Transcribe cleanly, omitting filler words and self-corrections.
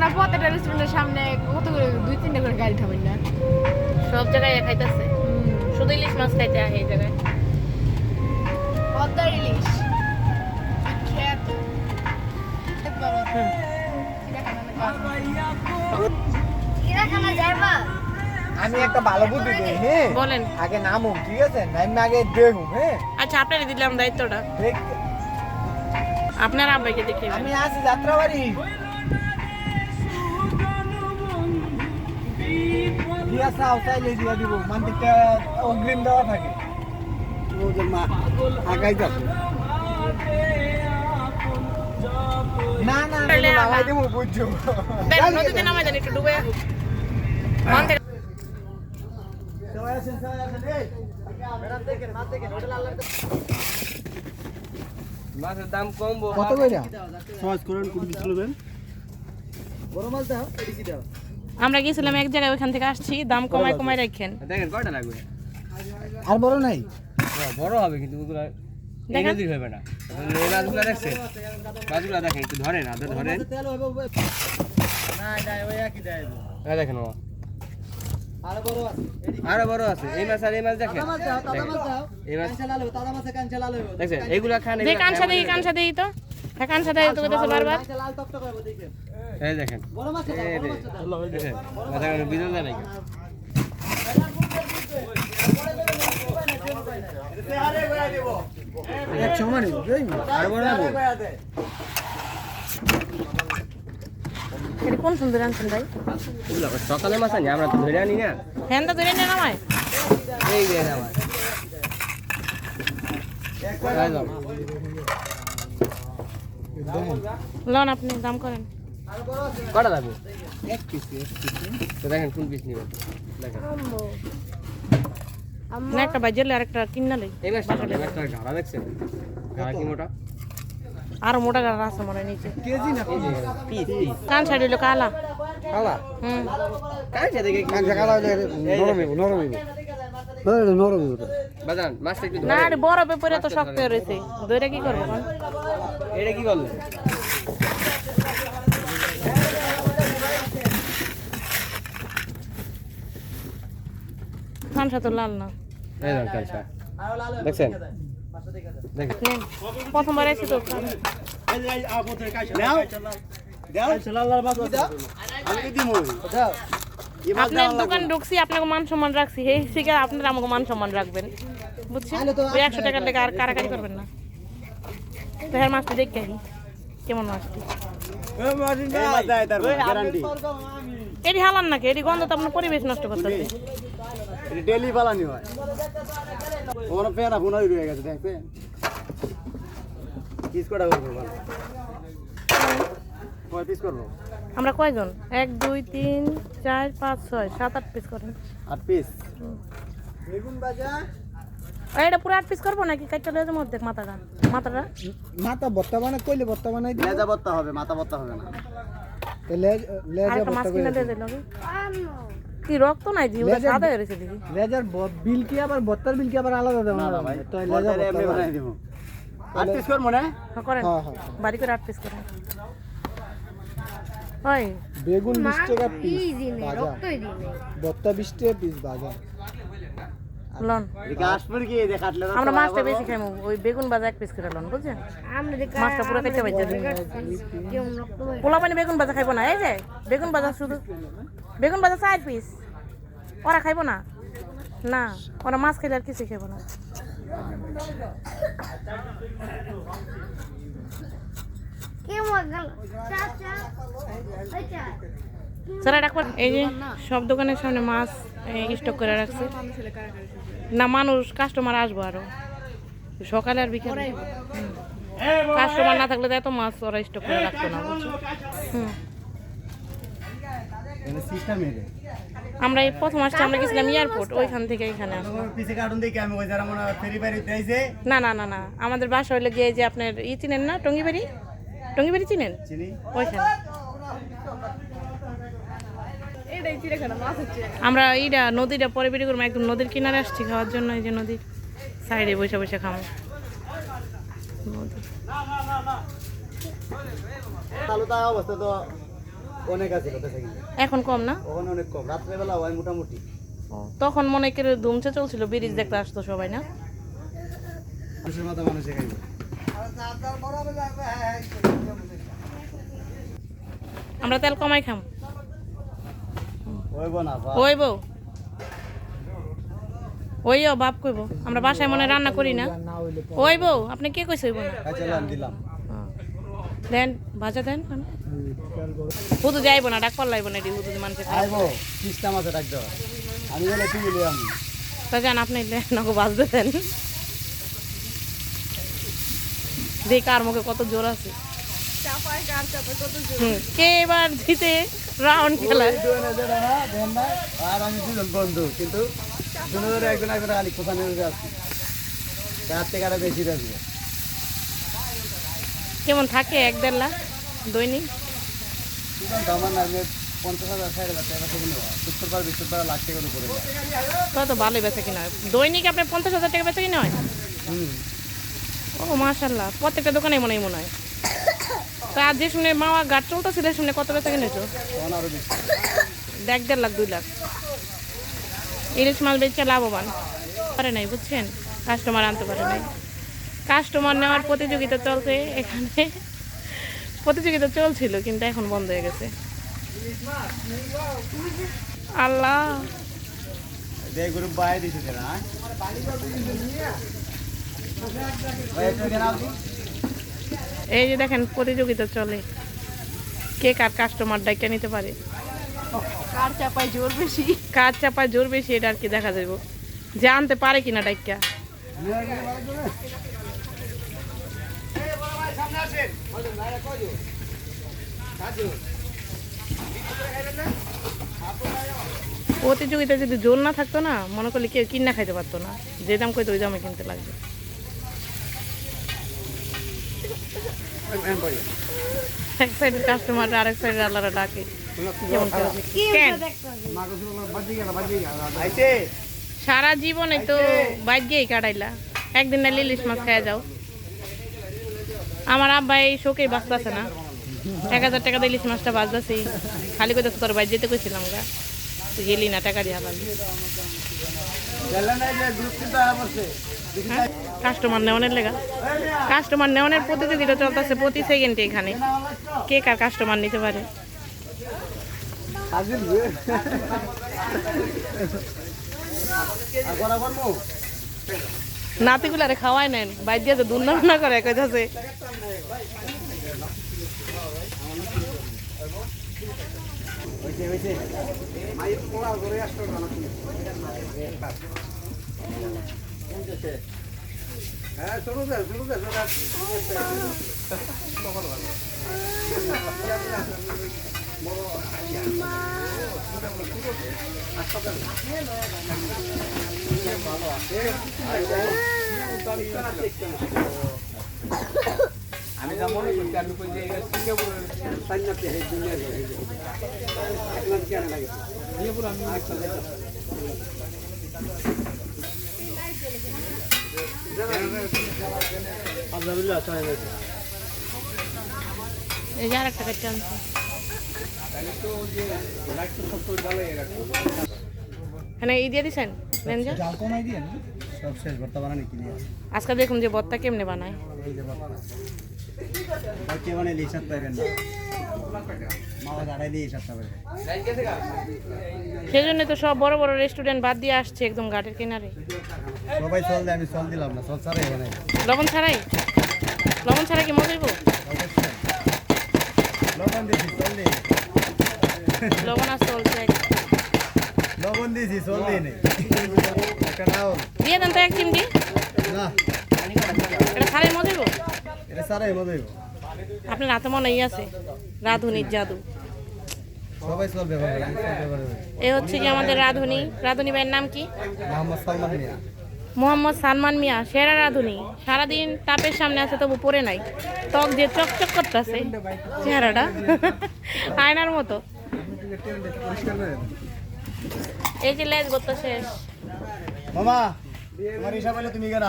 না প্রত্যেকটা রেস্টুরেন্টের সামনে কত করে 2-3টা করে গাড়ি থামেন না সব জায়গায় খাইতেছে শুধু ইলিশ মাছ খাইতে আহে এই জায়গায় পদ্মার ইলিশ আমি একটা ভালো বুদ্ধি দিই হ্যাঁ বলেন আগে নামুম ঠিক আছে নাইমে আগে দেখুম হ্যাঁ আচ্ছা আপনারে দিলাম দায়িত্বটা আপনার আব্বাইকে দেখে আমি আছি যাত্রাবাড়ি দিয়া চাও চাইলে দিয়া দিব মান্তিকটা অগ্রিম দেওয়া থাকে মা আগাই যাবে না না লাগাই দেবো বুঝছো নদীতে নামাই দেন একটু ডুবে মন থেকে মাছের দাম কম কত কইরা সহজ করেন কোন কিছু নেবেন বড় মাছ দাও এদিকে দাও আমরা গিয়েছিলাম এক জায়গায় ওখান থেকে আসছি দাম কমায় কমায় রাখেন দেখেন কয়টা লাগবে আর বড় নাই বড় হবে কিন্তু ওগুলা এই নদীর হবে না এই মাছগুলা দেখছেন মাছগুলা দেখেন একটু ধরেন হাতে ধরেন না না ওই একই দেয় এই দেখেন ও আরো বড় আছে আরো বড় আছে এই মাছ আর এই মাছ দেখেন তাজা মাছ দাও এই মাছ কাঁচা লাল হবে তাজা মাছে কাঁচা লাল হবে দেখছেন এইগুলা খান যে কানসা দেই তো হ্যাঁ কানসা দেই তো কইতেছে বারবার কাঁচা লাল টকটক হবে দেখেন এই দেখেন বড় মাছ দাও এই বড় মাছ দাও দেখেন মাথা কানে বিজল দেয় নাকি এক সময় নিব আর বড় লাগবে এটা কোন সুন্দর আনছেন ভাই এগুলা সকালে মাছ আনি আমরা তো ধরে আনি না হ্যাঁ তো ধরে নেন আমায় এই যে আমার লন আপনি দাম করেন কটা লাগবে এক পিস তো দেখেন কোন পিস নিবেন দেখেন না একটা বাজেলে আরেকটা কিনা লই এই মাছটা একটা ঘাড়া দেখছেন ঘাড়া কি মোটা আর মোটা গাড়া আছে মনে হয় নিচে কেজি না পিস পিস কান সাইড হইলো কালা খালা হুম কাঁচা দেখে কাঁচা কালা নরম হইব নরম হইব নরম হইব বাজান মাছটা একটু না ধরে আরে বড় পেপরে তো শক্ত হয়ে রয়েছে দইটা কি করবো এখন এটা কি করলে কানসা তো লাল না এই দেন কাঁচা দেখছেন দেখেন নেন প্রথমবার আইছি তো নাও দাও লাল মাছ দাও আমি দিমু দাও আপনার দোকান ঢুকছি আপনাকে মান সম্মান রাখছি এই থেকে আপনারা আমাকে মান সম্মান রাখবেন বুঝছেন ওই 100 টাকার লেগে আর কারাকারি করবেন না তো হ্যাঁ মাছটা দেখে আহি কেমন মাছটি গ্যারান্টি এটি হালান নাকি এটি গন্ধ তো আপনার পরিবেশ নষ্ট করতেছে এটা ডেলি বালানি হয় ওর পেনা ফোন হয়ে গেছে দেখছেন পিস কটা করব বল কয় পিস করব আমরা কয়জন 1 2 3 4 5 6 7 8 পিস করেন 8 পিস বেগুন ভাজা এটা পুরো 8 পিস করবো নাকি কাটতে লয়ে যাবো অর্ধেক মাথাটা মাথা ভর্তা বানাই কইলে ভর্তা বানাই দিই লেজা ভর্তা হবে মাথা ভর্তা হবে না তো লেজা ভর্তা কিনা দিয়ে দিল কি রক্ত নাই জি ওটা সাদা হয়ে রয়েছে দিদি লেজার বিল কি আবার ভর্তার বিল কি আবার আলাদা দেব না ভাই তো লেজা ভর্তা বানাই দেব 8 পিস করব না হ্যাঁ করেন বাড়ি করে 8 পিস করেন ওই বেগুন 20 টাকা পিস ভাজা ভর্তা 20 টাকা পিস ভাজা লন গাছপুর কি যে কাটলে আমরা মাছটা বেশি খাইমু ওই বেগুন ভাজা 1 পিস করে লন বুঝছেন মাছটা পুরো কেটে বাইজা পোলা পানি বেগুন ভাজা খাইবো না এই যে বেগুন ভাজা শুধু বেগুন ভাজা 4 পিস ওরা খাইবো না না ওরা মাছ খাইলে আর কিছু খাইবো না স্যার ডাকবেন এই যে সব দোকানের সামনে মাছ স্টক করে রাখছে না মানুষ কাস্টমার আসবো আরো সকালে আর বিকেলে কাস্টমার না থাকলে এত মাছ ওরা স্টক করে রাখতো না আমরা এই প্রথম আসছি আমরা গেছিলাম এয়ারপোর্ট ওইখান থেকে এখানে না না না না আমাদের বাসা হইলে গিয়ে যে আপনার চিনেন না টঙ্গিবাড়ি চিনেন ওইখানে আমরা এইটা নদীটা পরে বেরিয়ে করবো একদম নদীর কিনারে আসছি খাওয়ার জন্য এই যে নদীর সাইডে বসে বসে খাবো চালু থাকা অবস্থা তো অনেক আছে কথা থেকে এখন কম না? ওখানে অনেক কম, রাত্রেবেলা হয় মোটামুটি। তখন মনে করে ধুমছে চলছিল, ব্রিজ দেখতে আসতো সবাই না? মানুষের মাথা মানুষে খাইব। আমরা তেল কমাই খাম। হইব না ওইব ওইও বাপ কইব, আমরা বাসায় মনে রান্না করি না। ওইব আপনি কে কইছে ওইব না? দিলাম দিলাম দেন ভাজা দেন। হুদু যাইব না, ডাক পাল্লাইব না, হুদু মানুষের খাই। আইব সিস্টেম আছে ডাক দেওয়া, আমি গেলে তুই গেলে আমি তা যান আপনি নগো বাজতে দেন, দেখ কার মুখে কত জোর আছে। কে এবার জিতে রাউন্ড খেলা? আর আমি দুজন বন্ধু, কিন্তু দুজনের একজন একজন আলি কোথায় আসছি, তার থেকে আরো বেশি রাখবো। কেমন থাকে 1-1.5 লাখ দৈনিক? আমার না 50,000 60,000 টাকা থেকে নেওয়া, 70 লাখ টাকার উপরে। তো ভালোই বেচা কিনা হয় দৈনিক। আপনার 50,000 টাকা বেচা কিনা হয়? ও মাশাল্লাহ, প্রত্যেকটা দোকানে মনে হয়। তা আজ যে শুনে মাওয়া গাছ চলতেছিল, শুনে কত বেচা কিনেছো? 1.5 লাখ 2 লাখ। ইলিশ মাছ বেচে লাভবান পারে নাই, বুঝছেন? কাস্টমার আনতে পারে নাই। কাস্টমার নেওয়ার প্রতিযোগিতা চলছে এখানে, প্রতিযোগিতা চলছিল কিন্তু এখন বন্ধ হয়ে গেছে। আল্লাহ গ্রুপ বাইরে দিছে না এই যে দেখেন প্রতিযোগিতা চলে, কে কার কাস্টমার ডাইকা নিতে পারে, কার চাপায় জোর বেশি। কার চাপায় জোর বেশি এটা আর কি দেখা যাইব, যে আনতে পারে কিনা ডাইকা। প্রতিযোগিতা যদি জোর না থাকতো না, মনে করলে কেউ কিনা খাইতে পারতো না, যে দাম কইতো ওই দামে কিনতে লাগবে। এক সাইডের কাস্টমার আরেক সাইডের আল্লাহরা ডাকে, কেমন কেন সারা জীবনে তো বাইকেই কাটাইলা, একদিন না ইলিশ মাছ খাইয়া যাও। আমার আব্বা এই শোকেই বাঁচতেছে না, 1000 টাকা দিয়ে ইলিশ মাছটা বাঁচতেছি, খালি কইতেছে তোর বাইর যেতে কইছিলাম গা, তুই গেলি না, টাকা দিয়ে হালালি। কাস্টমার নেওয়ানের লেগা, কাস্টমার নেওয়ানের প্রতিযোগিতা চলতেছে প্রতি সেকেন্ডে এখানে, কে কার কাস্টমার নিতে পারে। নাতিগুলারে খাওয়াই নেন, বাইর দিয়ে তো দুর্নামনা করে কইতাছে। আমি যা মনে করছি, আমি কই যে সিঙ্গাপুরের সান্নাতে এই দুনিয়ার একলা কেন লাগে সিঙ্গাপুর আমি আলহামদুলিল্লাহ চাই না। এই যে আরেকটা কাটতে আনছে, তাহলে তো যে লাইট তো সব করে জ্বালাই রাখো। এখানে এই দিয়ে দিছেন লেঞ্জা জাল কমাই দিয়ে সব শেষ ভর্তা বানানি কি দিয়ে আজকে দেখুন যে ভর্তা কেমনে বানায়। এই যে ভর্তা কে বানাইলে হিসাব পাইবেন না, মাওয়া দাঁড়াইলে হিসাব পাইবেন। সেই জন্য তো সব বড় বড় রেস্টুরেন্ট বাদ দিয়ে আসছে একদম ঘাটের কিনারে। সবাই চল দেয়, আমি চল দিলাম না, চল ছাড়াই বানাই। লবণ ছাড়াই? লবণ ছাড়া কি মজা হইব? লবণ দিয়েছি চল দিই, লবণ আর চলছে লবণ দিয়েছি চল দিই নেই একটা নাও দিয়ে দেন তো এক চিমটি। না এটা ছাড়াই মজা হইব? এটা ছাড়াই মজা হইব। আপনার হাতে মনে আছে রাঁধুনির জাদু, সবাই চল ব্যবহার করে, আমি চল ব্যবহার করি। এই হচ্ছে কি আমাদের রাঁধুনি। রাঁধুনি ভাইয়ের নাম কি? মোহাম্মদ সালমান মিয়া। মোহাম্মদ সালমান মিয়া, সেরা রাঁধুনি। সারাদিন তাপের সামনে আছে তবু পরে নাই, ত্বক যে চকচক করতেছে চেহারাটা আয়নার মতো। এই যে লেজ করতে শেষ। মামা তোমার হিসাব হলে তুমি কেন